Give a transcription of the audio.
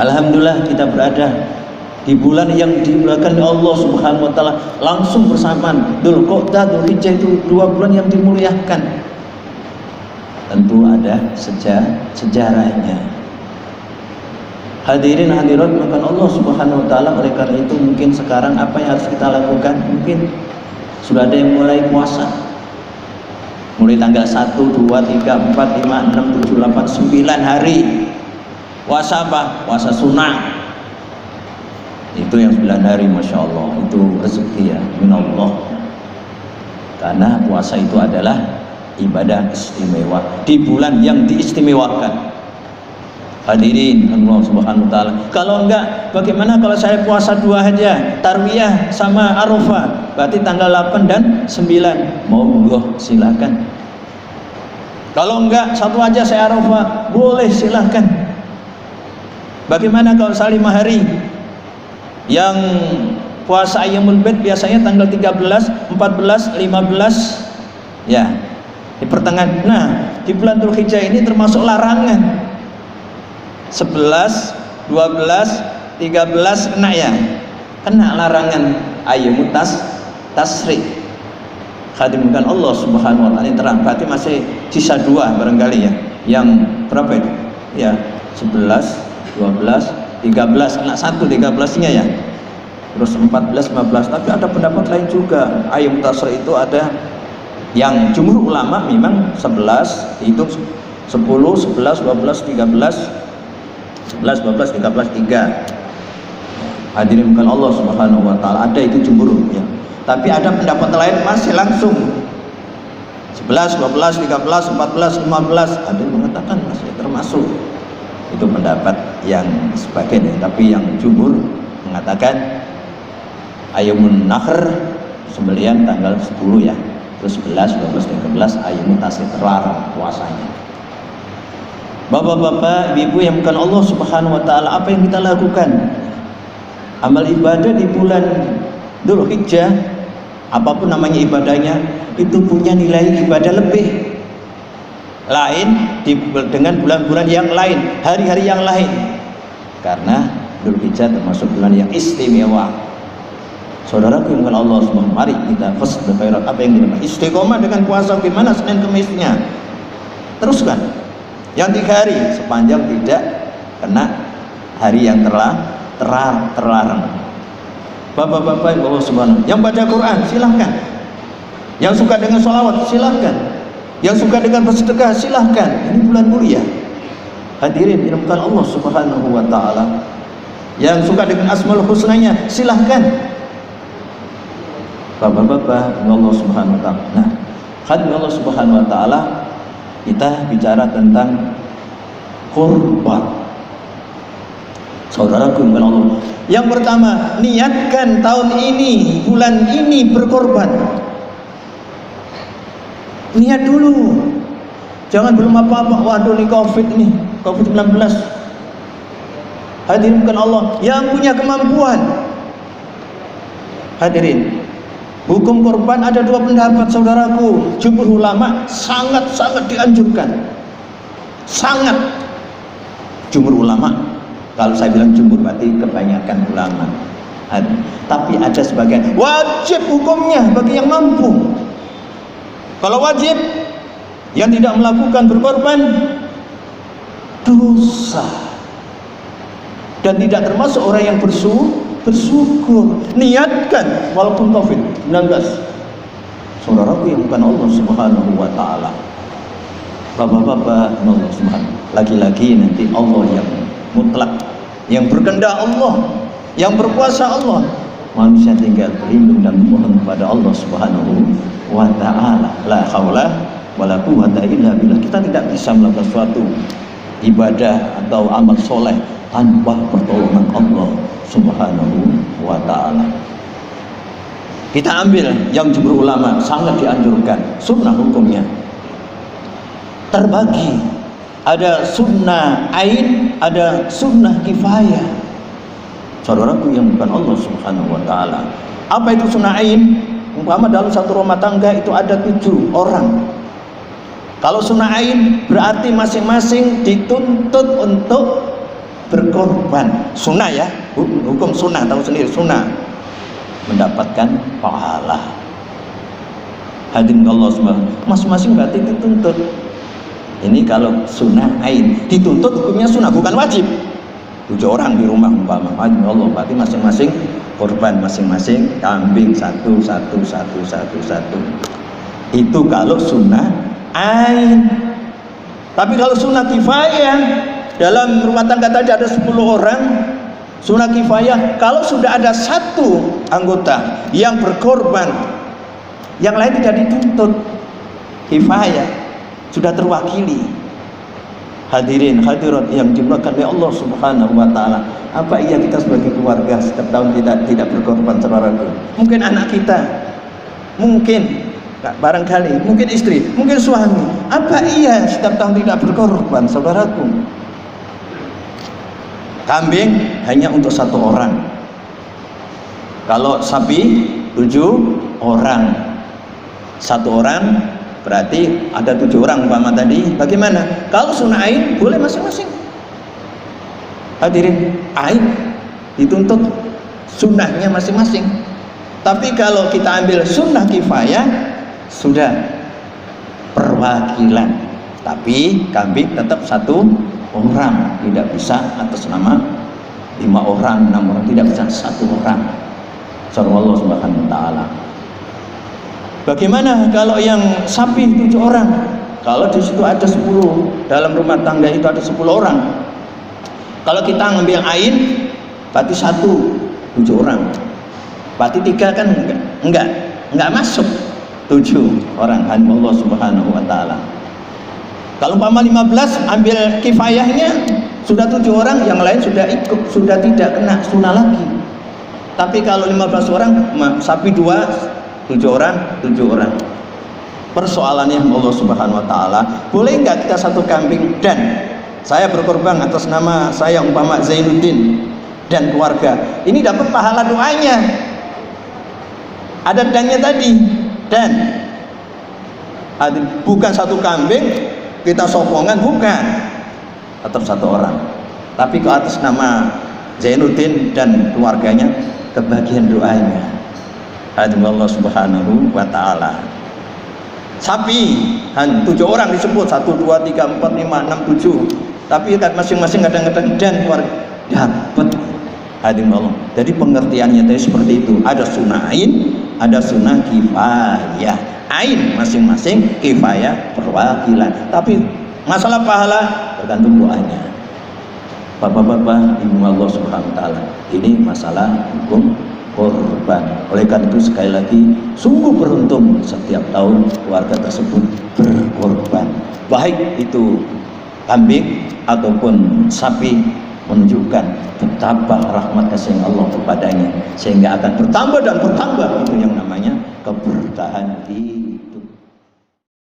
Alhamdulillah kita berada di bulan yang dimuliakan oleh Allah Subhanahu wa taala, langsung bersamaan Dzulqa'dah, Dzulhijjah, itu 2 bulan yang dimuliakan. Tentu ada sejarahnya. Hadirin hadirat maka Allah Subhanahu wa taala, oleh karena itu mungkin sekarang apa yang harus kita lakukan? Mungkin sudah ada yang mulai puasa. Mulai tanggal 1, 2, 3, 4, 5, 6, 7, 8, 9 hari. Puasa apa? Puasa sunnah. Itu yang 9 hari, Masya Allah. Itu rezeki ya, minallah. Karena puasa itu adalah ibadah istimewa di bulan yang diistimewakan. Hadirin Allah Subhanahu wa taala. Kalau enggak, bagaimana kalau saya puasa 2 aja, Tarwiyah sama Arafah, berarti tanggal 8 dan 9. Monggo silakan. Kalau enggak, 1 aja saya Arafah, boleh silakan. Bagaimana kalau 5 hari? Yang puasa Ayyamul Bid biasanya tanggal 13, 14, 15 ya, di pertengahan. Nah, di bulan Dzulhijjah ini termasuk larangan. 11, 12, 13 kena ya. Kena larangan Ayyamut Tasyrik. Khadimkan Allah Subhanahu wa taala ini terang. Berarti masih sisa 2 barangkali ya. Yang berapa itu? Ya, 11, 12, 13, kena 1 13-nya ya. Terus 14, 15, tapi ada pendapat lain juga. Ayyamut Tasyrik itu ada yang jumhur ulama memang 11, dihitung 10, 11, 12, 13, 11, 12, 13, 3. Hadirin bukan Allah Subhanahu wa taala, ada itu jumhur ya. Tapi ada pendapat lain masih langsung 11, 12, 13, 14, 15. Ada yang mengatakan masih termasuk. Itu pendapat yang sebagian, tapi yang jumhur mengatakan Ayyamun Nahr sembelihan tanggal 10 ya. Terus 11, 12, 13 Ayyamun Tasyrik terlarang puasanya. Bapak-bapak, ibu yang bukan Allah Subhanahu wa taala, apa yang kita lakukan? Amal ibadah di bulan Dzulhijjah, apapun namanya ibadahnya, itu punya nilai ibadah lebih. Lain dengan bulan-bulan yang lain, hari-hari yang lain. Karena Dzulhijjah termasuk bulan yang istimewa. Saudaraku yang bukan Allah Subhanahu, mari kita fasbir khairat. Apa yang kita istiqomah dengan puasa gimana Senin Kemisnya? Teruskan. Yang 3 hari sepanjang tidak kena hari yang terlarang. Bapak-bapak yang Allah Subhanahu, yang baca Quran silahkan. Yang suka dengan sholawat silahkan. Yang suka dengan bersedekah silahkan. Ini bulan mulia. Hadirin dirahmati Allah Subhanahu wa taala. Yang suka dengan Asmaul Husnanya silahkan. Bapak-bapak Allah Subhanahu wa taala. Nah, hadirin Allah Subhanahu wa taala, kita bicara tentang kurban. Saudaraku yang Allah, yang pertama, niatkan tahun ini, bulan ini berkorban. Niat dulu. Jangan belum apa-apa, waduh nih Covid-19. Hadirin bukan Allah yang punya kemampuan. Hadirin, hukum korban ada 2 pendapat saudaraku. Jumhur ulama sangat-sangat dianjurkan. Sangat. Jumhur ulama, kalau saya bilang jumhur berarti kebanyakan ulama. Tapi ada sebagian wajib hukumnya bagi yang mampu. Kalau wajib, yang tidak melakukan berkorban dosa dan tidak termasuk orang yang bersyukur. Niatkan walaupun Covid-19. Saudaraku yang bukan Allah Subhanahu wa taala. Bapak-bapak Allah Subhanahu, lagi-lagi nanti Allah yang mutlak, yang berkehendak Allah, yang berkuasa Allah. Manusia tinggal berlindung dan mohon kepada Allah Subhanahu wa ta'ala. La haula wala quwwata illa billah. Kita tidak bisa melakukan suatu ibadah atau amal soleh tanpa pertolongan Allah Subhanahu wa ta'ala. Kita ambil yang jumhur ulama sangat dianjurkan. Sunnah hukumnya terbagi. Ada sunnah ain, ada sunnah kifayah. Saudaraku yang bukan Allah Subhanahu wa ta'ala, apa itu sunnah ain? Umpama dalam satu rumah tangga itu ada 7 orang. Kalau sunnah ain berarti masing-masing dituntut untuk berkorban sunnah ya, hukum sunnah, tahu sendiri sunnah, mendapatkan pahala. Hadirin Allah subhanahu, masing-masing berarti dituntut. Ini kalau sunnah ain, dituntut hukumnya sunnah, bukan wajib. 7 orang di rumah umpama, hadirin Allah, berarti masing-masing korban, masing-masing kambing satu. Itu kalau sunnah ain. Tapi kalau sunnah kifayah, dalam rumah tangga tadi ada 10 orang, sunnah kifayah, kalau sudah ada 1 anggota yang berkorban, yang lain tidak dituntut, kifayah, sudah terwakili. Hadirin hadirat yang dimulakan oleh Allah Subhanahu wa taala, apa iya kita sebagai keluarga setiap tahun tidak berkorban, saudaraku? Mungkin anak kita, mungkin barangkali, mungkin istri, mungkin suami, apa iya setiap tahun tidak berkorban, saudaraku? Kambing hanya untuk 1 orang, kalau sapi 7 orang, 1 orang berarti ada 7 orang umpama tadi. Bagaimana? Kalau sunnah ain boleh masing-masing. Hadirin, ain dituntut sunnahnya masing-masing. Tapi kalau kita ambil sunnah kifayah, sudah perwakilan. Tapi kambing tetap 1 orang, tidak bisa atas nama 5 orang, 6 orang, tidak bisa 1 orang. Allah Subhanahu wa taala. Bagaimana kalau yang sapi 7 orang? Kalau di situ ada 10, dalam rumah tangga itu ada 10 orang. Kalau kita ngambil ain, berarti 1, 7 orang. Berarti 3 kan enggak masuk 7 orang. Allah Subhanahu wa taala. Kalau umpama 15 ambil kifayahnya, sudah 7 orang, yang lain sudah ikut, sudah tidak kena sunnah lagi. Tapi kalau 15 orang, sapi 2, 7 orang. Persoalannya Allah Subhanahu wa taala, boleh enggak kita 1 kambing dan saya berkorban atas nama saya umpama Zainuddin dan keluarga, ini dapat pahala doanya. Ada dannya tadi, dan bukan 1 kambing kita sokongan, bukan, tetap 1 orang. Tapi ke atas nama Zainuddin dan keluarganya, kebagian doanya. Hadirin Allah Subhanahu wa taala. Sapi 7 orang disebut, 1, 2, 3, 4, 5, 6, 7. Tapi kan masing-masing kadang-kadang dan keluarga dapat. Hadirin Allah. Jadi pengertiannya tadi seperti itu. Ada sunnah ain, ada sunnah kifayah. Ain masing-masing, kifayah perwakilan. Tapi masalah pahala tergantung doanya. Bapak-bapak, Ibu Allah Subhanahu wa taala. Ini masalah hukum korban. Oleh karena itu sekali lagi, sungguh beruntung setiap tahun keluarga tersebut berkorban, baik itu kambing ataupun sapi, menunjukkan betapa rahmat kasih Allah kepadanya, sehingga akan bertambah dan bertambah. Itu yang namanya keberkahan di